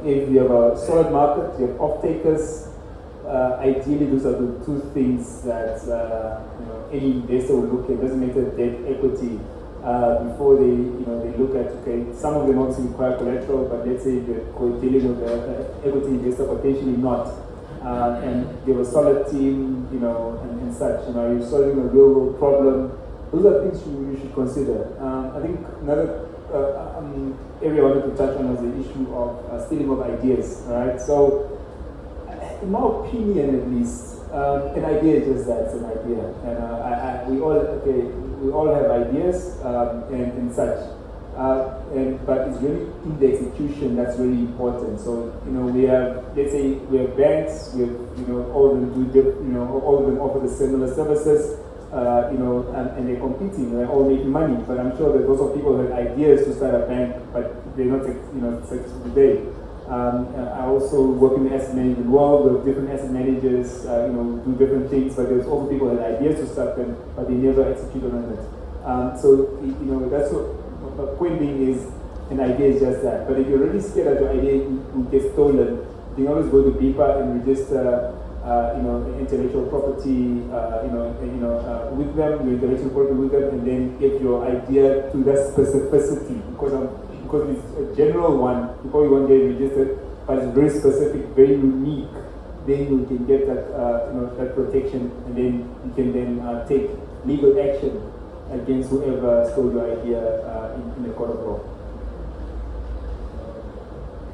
if you have a solid market, you have off-takers, ideally those are the two things that any investor will look at. Doesn't matter debt, equity, before they look at, okay, some of them obviously require collateral, but let's say they're dealing with the equity investor, potentially not. And you have a solid team, and such, you're solving a real world problem. Those are things you should consider. I think another area I wanted to touch on was the issue of stealing of ideas, right? So, in my opinion at least, an idea is just that, it's an idea. And we all have ideas and such. But it's really in the execution that's really important. So, we have, let's say, we have banks, we have, all of them all of them offer the similar services. And they're competing, they're all making money. But I'm sure that lots of people have ideas to start a bank, but they're not, successful today. I also work in the asset management world with different asset managers, do different things, but there's also people who have ideas to start them, but they never execute on it. That's what point being is, an idea is just that. But if you're really scared that your idea will get stolen, you can always go to BIPA and register intellectual property, with them, intellectual property with them, and then get your idea to that specificity. Because it's a general one, you probably won't get registered, but it's very specific, very unique. Then you can get that, that protection, and then you can then take legal action against whoever stole your idea in the court of law.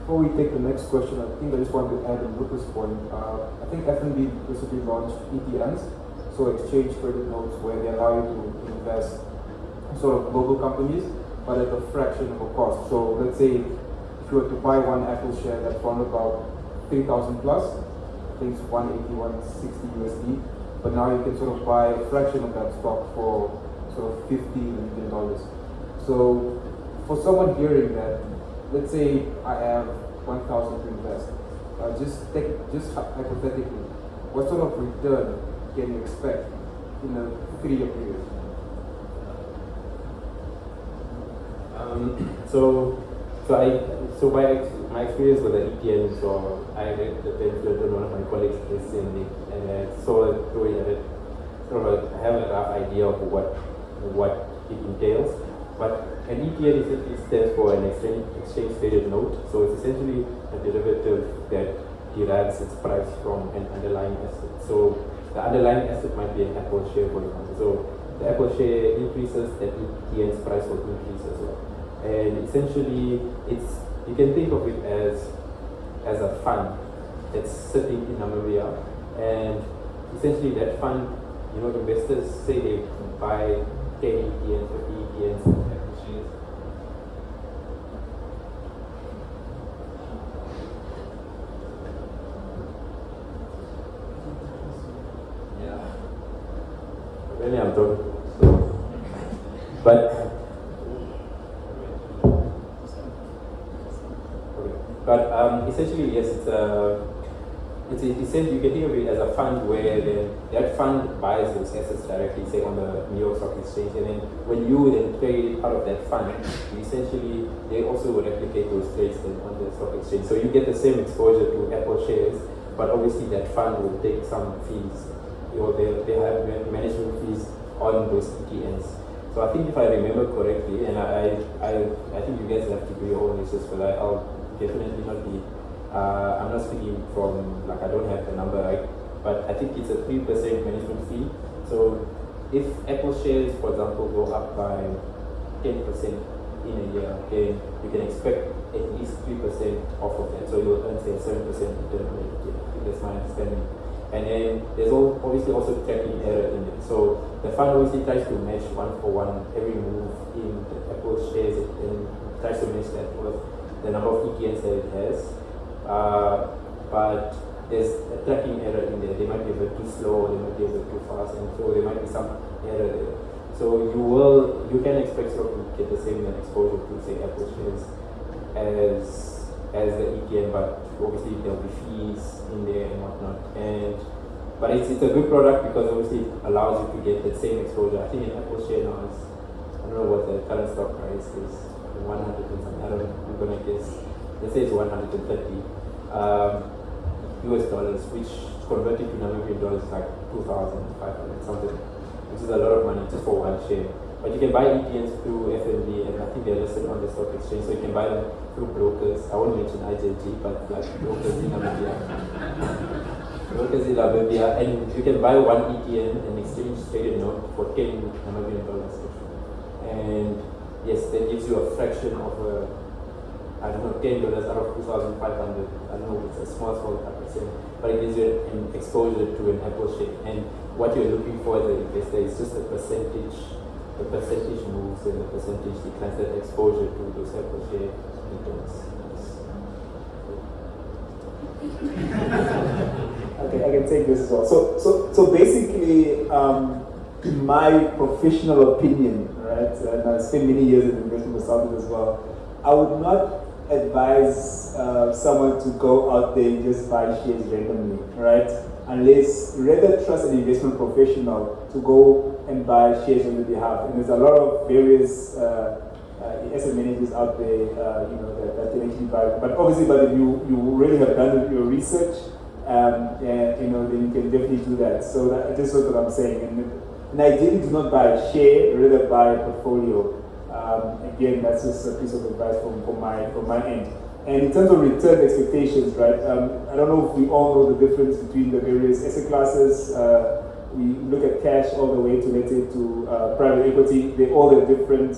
Before we take the next question, I think I just want to add on Lucas' point. I think FNB recently launched ETNs, so exchange traded notes, where they allow you to invest in sort of global companies, but at a fraction of a cost. So let's say if you were to buy one Apple share that's around about 3,000 plus, I think it's 180, 160 USD, but now you can sort of buy a fraction of that stock for sort of $50 million. So for someone hearing that, let's say I have 1,000 to invest. Just hypothetically, what sort of return can you expect in a 3-year period? So my experience with the ETN, so I read the pamphlet on one of my colleagues recently, and I saw it going at it. I have a rough idea of what it entails. But an ETN essentially stands for an exchange traded note. So it's essentially a derivative that derives its price from an underlying asset. So the underlying asset might be an Apple share, for example. So the Apple share increases, that ETN's price will increase as well. And essentially, you can think of it as a fund that's sitting in Namibia, and essentially that fund, investors say they buy 10 ETNs, 50 ETNs, and Apple shares. Yeah. Really, I'm talking. But essentially, yes, it's essentially, you can think of it as a fund where that fund buys those assets directly, say on the New York Stock Exchange, and then when you then trade out of that fund, essentially they also will replicate those trades then on the stock exchange. So you get the same exposure to Apple shares, but obviously that fund will take some fees, or they have management fees on those ETNs. So I think if I remember correctly, and I think you guys have to do your own research for that. I'll definitely not be. I'm not speaking from, like, I don't have the number, right? But I think it's a 3% management fee. So if Apple shares, for example, go up by 10% in a year, then you can expect at least 3% off of that. So you'll earn, say, 7% return on equity. I think that's my understanding. And then there's obviously also tracking error in it. So the fund obviously tries to match 1-for-1 every move in the Apple shares and tries to match that with the number of ETNs that it has. But there's a tracking error in there. They might be a bit too slow, they might be a bit too fast, and so there might be some error there. So you can expect sort of to get the same exposure to, say, Apple shares as the ETN, but obviously there'll be fees in there and whatnot. But it's a good product because obviously it allows you to get that same exposure. I think an Apple share now is, I don't know what the current stock price is, 100 and something. I don't know, I'm gonna guess. Let's say it's 130 US dollars, which converted to Namibian dollars is like 2,500 something, which is a lot of money just for one share. But you can buy ETNs through FNB, and I think they're listed on the stock exchange, so you can buy them through brokers. I won't mention IJG, but like brokers in Namibia. Brokers in Namibia, and you can buy one ETN and exchange traded note for 10 Namibian dollars. And yes, that gives you a fraction of I don't know, $10 out of 2,500. I don't know, it's a small percent, but it gives you an exposure to an Apple share. And what you're looking for as an investor is just the percentage moves and the percentage declines, that exposure to those Apple share returns. Okay, I can take this as well. So basically, in my professional opinion, right, and I spent many years in investment consulting as well, I would not advise someone to go out there and just buy shares randomly, right? Unless you rather trust an investment professional to go and buy shares on your behalf. And there's a lot of various asset managers out there, that can actually buy. But obviously, if you really have done your research, then you can definitely do that. So that's what I'm saying. And ideally, do not buy a share, rather buy a portfolio. Again, that's just a piece of advice from my end. And in terms of return expectations, right? I don't know if we all know the difference between the various asset classes. We look at cash all the way to, let's say, to private equity. They all have different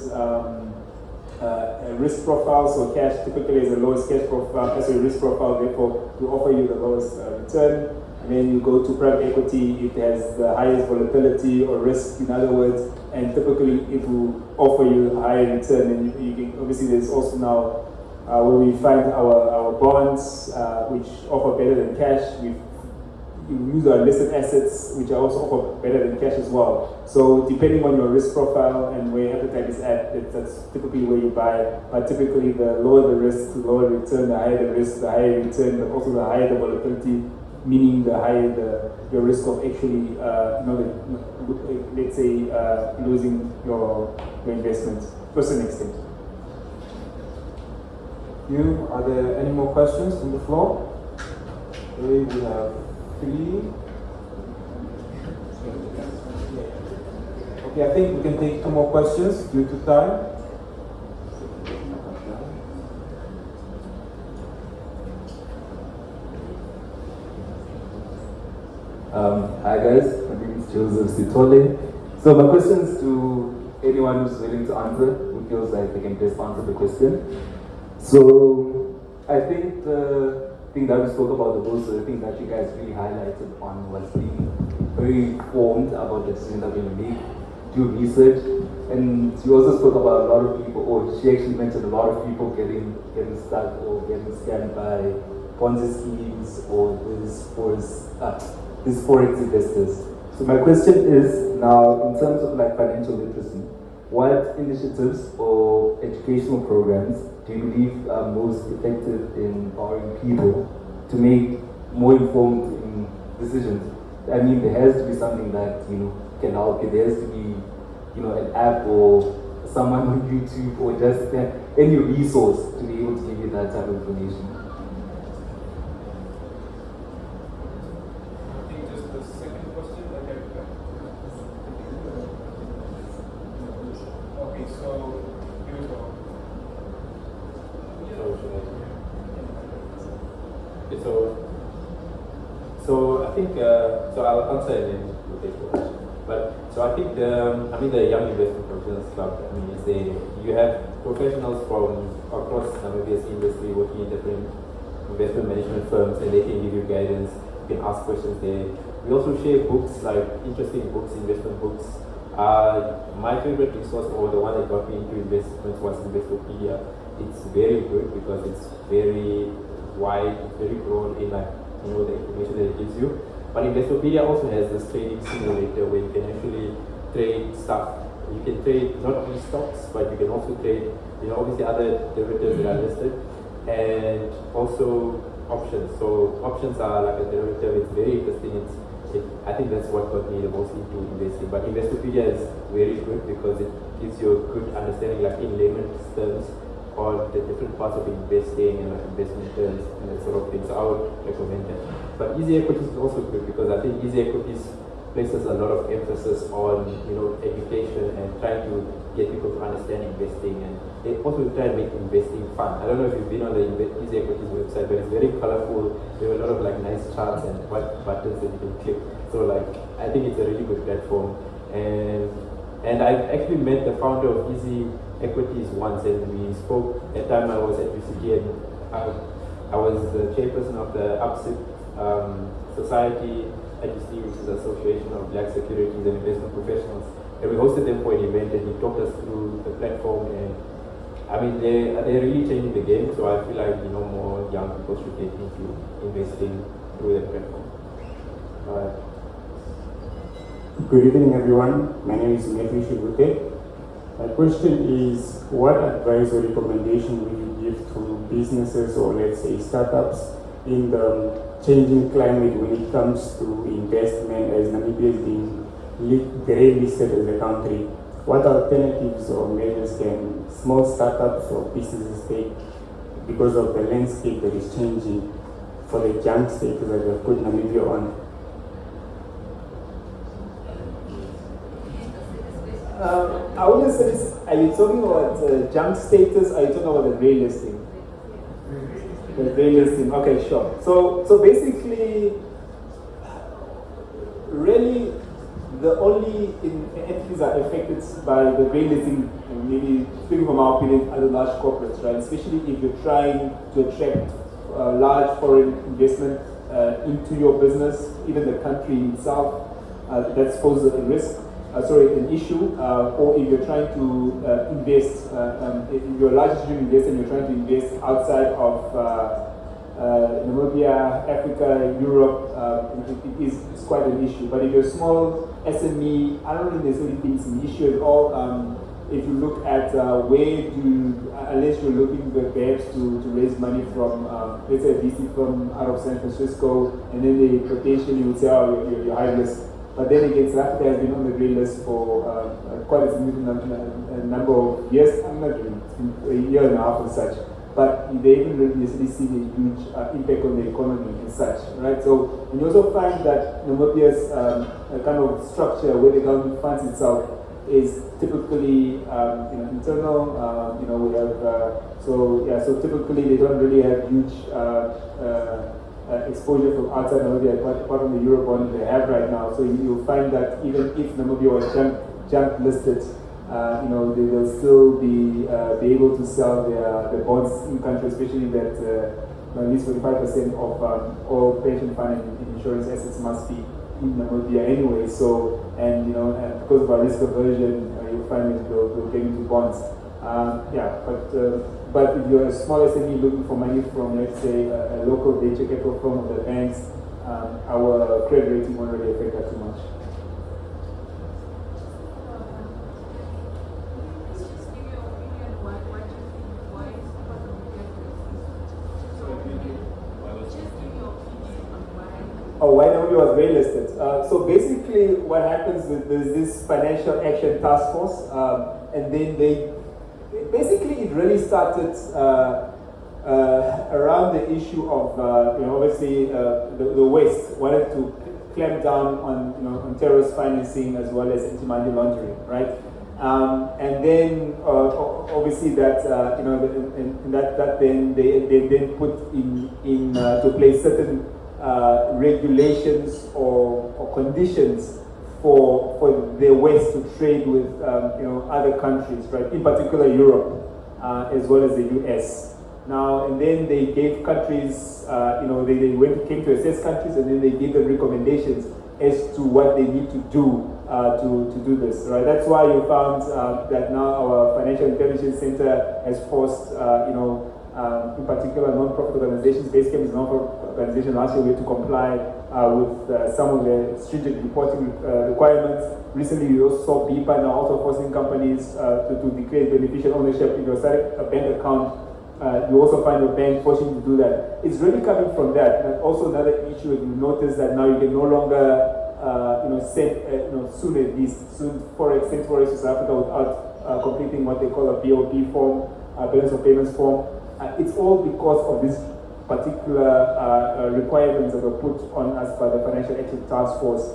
risk profiles. So cash typically is the lowest cash profile, as a risk profile, therefore to offer you the lowest return. And then you go to private equity, it has the highest volatility or risk, in other words, and typically it will offer you a higher return. And you can, obviously there's also now where we find our bonds, which offer better than cash. We use our listed assets, which are also offer better than cash as well. So depending on your risk profile and where appetite is at, that's typically where you buy. But typically the lower the risk, the lower return, the higher the risk, the higher return, but also the higher the volatility, meaning the higher your risk of actually, let's say, losing your investments to a certain extent. Are there any more questions from the floor? Okay, we have 3. Okay, I think we can take 2 more questions due to time. Hi guys, my name is Joseph Sitole. So my question is to anyone who's willing to answer, who feels like they can best answer the question. So I think the thing that we spoke about the most, the thing that you guys really highlighted on was being very informed about the decision that we're going to make, do research, and you also spoke about a lot of people, or she actually mentioned a lot of people getting stuck or getting scammed by Ponzi schemes or these forex investors. So my question is now, in terms of like financial literacy, what initiatives or educational programs do you believe are most effective in empowering people to make more informed in decisions. I mean, there has to be something that, can help you. There has to be, an app or someone on YouTube or just any resource to be able to give you that type of information. I think just the second question, okay, so here we go. Okay, so I think so I'll answer and then we'll take the question. But so I think the Young Investment Professionals Club. You have professionals from across Namibia's industry working in different investment management firms, and they can give you guidance. You can ask questions there. We also share books, like interesting books, investment books. My favorite resource, or the one that got me into investments, was Investopedia. It's very good because it's very wide, it's very broad in the information that it gives you. But Investopedia also has this trading simulator where you can actually trade stuff. You can trade not only stocks, but you can also trade, obviously other derivatives that are listed, and also options. So options are like a derivative. It's very interesting. I think that's what got me the most into investing. But Investopedia is very good because it gives you a good understanding, like in layman's terms, on the different parts of investing and like investment terms and that sort of thing. So I would recommend that. But Easy Equities is also good because I think Easy Equities places a lot of emphasis on education and trying to get people to understand investing, and they also try and make investing fun. I don't know if you've been on the Easy Equities website, but it's very colorful. There are a lot of like nice charts and buttons that you can click. So like I think it's a really good platform, and I actually met the founder of Easy Equities once, and we spoke. At the time I was at UCD, and I was the chairperson of the UPSIP Society at UCD, which is the Association of Black Securities and Investment Professionals. And we hosted them for an event, and he talked us through the platform. And I mean, they're really changing the game. So I feel like more young people should get into investing through that platform. Good evening, everyone. My name is Matthew Shibute. My question is, what advice or recommendation would you give to businesses or let's say startups in the changing climate when it comes to investment, as Namibia is being grey listed as a country? What alternatives or measures can small startups or businesses take because of the landscape that is changing for the junk status that we have put Namibia on? I wouldn't say this. Are you talking about junk status? Are you talking about the grey listing? The grey listing. Okay, sure. So basically, really, the only entities that are affected by the grey listing, maybe speaking from our opinion, are the large corporates, right? Especially if you're trying to attract large foreign investment into your business, even the country itself, that poses a risk. An issue, or if you're trying to invest, if you're a large institutional investor and you're trying to invest outside of Namibia, Africa, Europe, it's quite an issue. But if you're a small SME, I don't really necessarily think it's an issue at all. If you look at unless you're looking perhaps to raise money from, let's say a VC firm out of San Francisco, and then they potentially would say, oh, you're high risk. But then again, South Africa has been on the grey list for quite a significant number of years. I'm not doing a year and a half and such. But they haven't really necessarily seen a huge impact on the economy and such, right? So, and you also find that Namibia's kind of structure where the government funds itself is typically internal. We have so typically they don't really have huge exposure from outside Namibia, apart from the Eurobond they have right now. So you'll find that even if Namibia was junk listed, they will still be able to sell their bonds in country, especially that at least 45% of all pension fund and insurance assets must be in Namibia anyway. So and because of our risk aversion, you'll find that they'll get into bonds. But if you're a small SME looking for money from, let's say, a local venture capital firm or the banks, our credit rating won't really affect that too much. why Naomi was grey-listed. So basically what happens is there's this financial action task force, and then basically it really started around the issue of, obviously the West wanted to clamp down on terrorist financing as well as anti-money laundering, right? And then obviously that that then they then put in to place certain regulations or conditions for the West to trade with other countries, right? In particular Europe, as well as the US. Now and then they gave countries, they came to assess countries, and then they gave them recommendations as to what they need to do to do this, right? That's why you found that now our Financial Intelligence Center has forced, in particular non-profit organizations. Basecamp is a non-profit organization. Last year we had to comply with some of the stringent reporting requirements. Recently we also saw BIPA now also forcing companies to declare beneficial ownership. If you start a bank account, you also find your bank forcing you to do that. It's really coming from that. And also another issue, you notice that now you can no longer send soon Forex to South Africa without completing what they call a BOP form, balance of payments form. It's all because of these particular requirements that were put on us by the Financial Action Task Force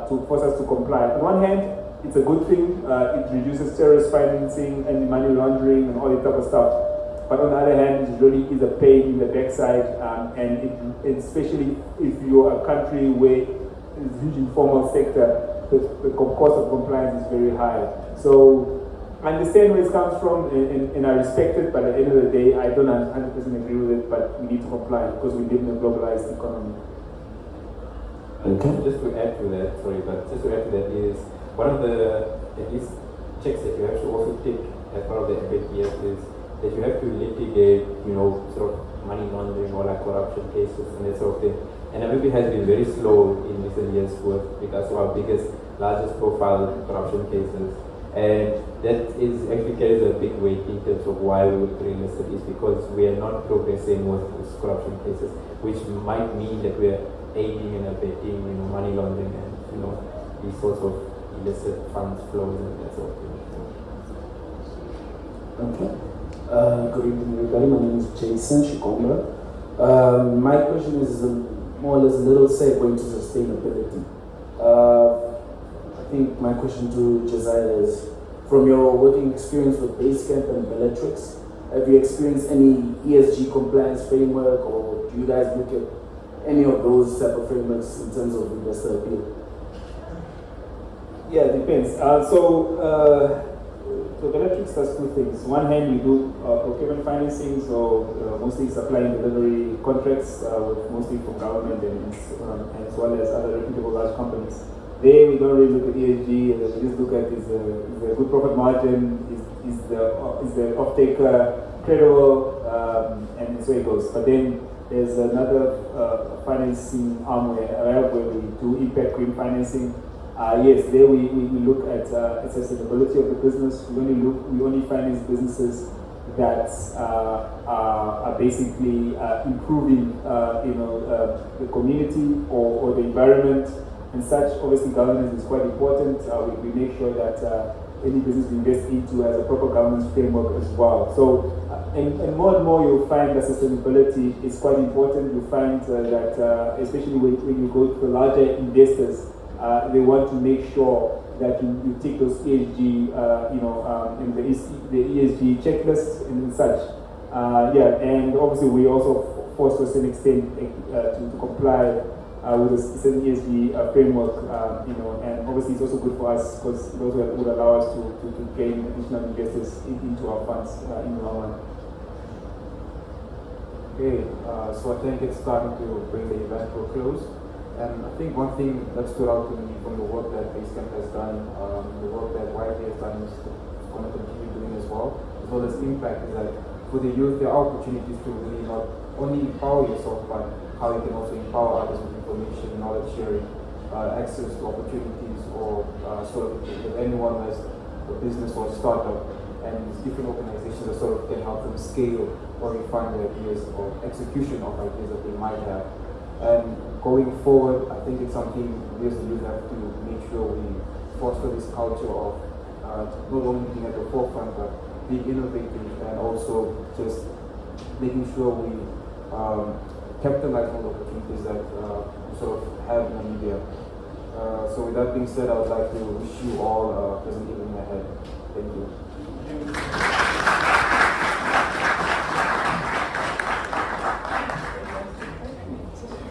to force us to comply. On one hand, it's a good thing. It reduces terrorist financing and money laundering and all that type of stuff. But on the other hand, it really is a pain in the backside, and especially if you're a country where it's huge informal sector, the cost of compliance is very high. So I understand where it comes from, and I respect it, but at the end of the day, I don't 100% agree with it, but we need to comply because we live in a globalized economy. Okay. Just to add to that is one of the at least checks that you have to also take as part of the FATF is that you have to litigate, sort of money laundering or like corruption cases and that sort of thing. And MFB has been very slow in recent years with regards to our largest profile corruption cases. And that is actually carries a big weight in terms of why we would greenlist it, is because we are not progressing with these corruption cases, which might mean that we are aiding and abetting, money laundering and, these sorts of illicit funds flows and that sort of thing. Okay. Good evening, everybody. My name is Jason Shikomba. My question is more or less a little segue into sustainability. I think my question to Josiah is, from your working experience with Basecamp and Bellatrix, have you experienced any ESG compliance framework, or do you guys look at any of those type of frameworks in terms of investor appeal? Yeah, it depends. So Bellatrix does two things. One hand, we do procurement financing, so mostly supply and delivery contracts, mostly from government and as well as other reputable large companies. There, we don't really look at ESG. We just look at is the good profit margin, is the off-taker credible, and so it goes. But then there's another financing arm where we do impact green financing. Yes, there we look at sustainability of the business. We only finance businesses that are basically improving, the community or the environment and such. Obviously, governance is quite important. We make sure that any business we invest into has a proper governance framework as well. So, and more you'll find that sustainability is quite important. You'll find that especially when you go to larger investors, they want to make sure that you take those ESG, in the ESG checklists and such. And obviously we also force to a certain extent to comply with a certain ESG framework, and obviously it's also good for us because it also would allow us to gain additional investors into our funds in the long run. Okay, so I think it's starting to bring the event to a close. And I think one thing that stood out to me from the work that Basecamp has done, the work that YP has done is going to continue doing as well as impact, is that for the youth there are opportunities to really not only empower yourself, but how you can also empower others with information, knowledge sharing, access to opportunities, or if anyone has a business or a startup, and different organizations that sort of can help them scale or refine their ideas or execution of ideas that they might have. And going forward, I think it's something we as a youth have to make sure we foster this culture of not only being at the forefront, but being innovative and also just making sure we capitalize on the opportunities that we sort of have in Namibia. So with that being said, I would like to wish you all a pleasant evening ahead. Thank you.